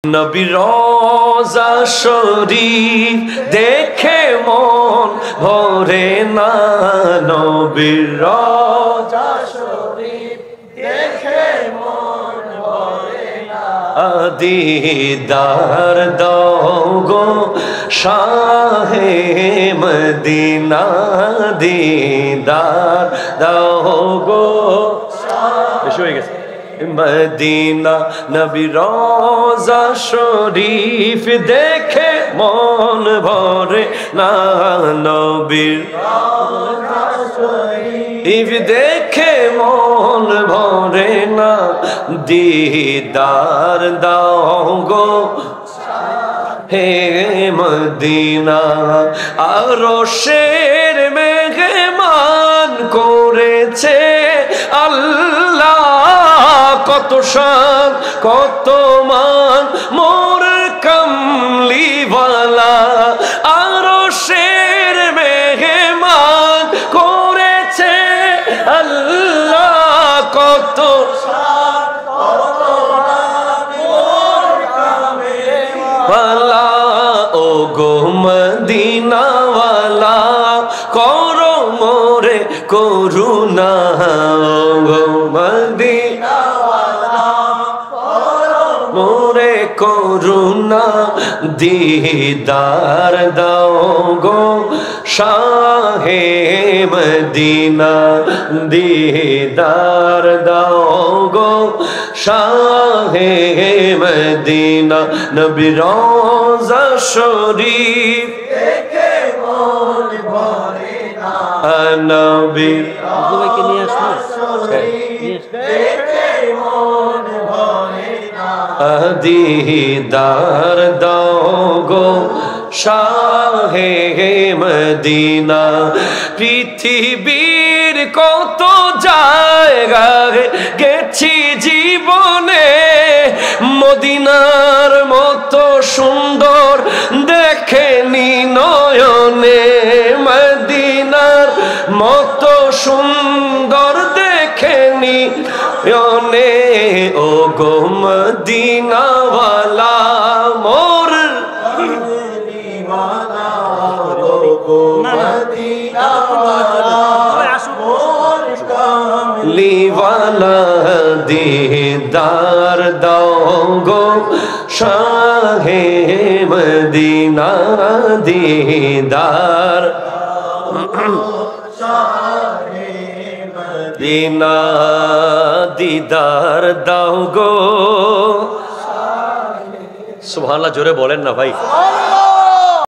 নবী রোজা শরীফ দেখে মন ভরে না, নবী রোজা শরীফ দেখে মন ভরে না। দিদার দাও গো শাহে মদিনা, দিদার দাও গো। বেশি হয়ে গেছে। মদিনা নবী রোজা শরীফ দেখে মন ভরে না, নবীর রোজা শরীফ দেখে মন ভরে না। দিদার দাও গো হে মদিনা, আরশের মেহমান করেছে আল্লাহ, কত শান কত মান মোর কামলিওয়ালা। আরশের মেহমান করেছে আল্লাহ, কত শান কত মান মোর কামলিওয়ালা। ও গো মদিনাওয়ালা করো মোরে করুণা, গো মদিনা মোরে করুণা। দিদার দাও গো শাহে মদিনা, দিদার দাও গো শাহে মদিনা। নবী রোজা শরীফ দেখে মন ভরে না, নবী রোজা শরীফ দেখে মন ভরে না। দিদার দাও গো শাহে মদিনা। পৃথিবীর কত জায়গায় গেছি জীবনে, মদিনার মতো সুন্দর দেখেনি নয়নে, মদিনার মতো সুন্দর দেখেনি নয়নে। ও গো মদিনাওয়ালা মোর দিওয়ানা, ও গো মদিনাওয়ালা মোর কামলিওয়ালা। দিদার দাও গো শাহে মদিনা, দিদার মদিনা, দিদার দাও গো। সুবহানাল্লাহ, জোরে বলেন না ভাই।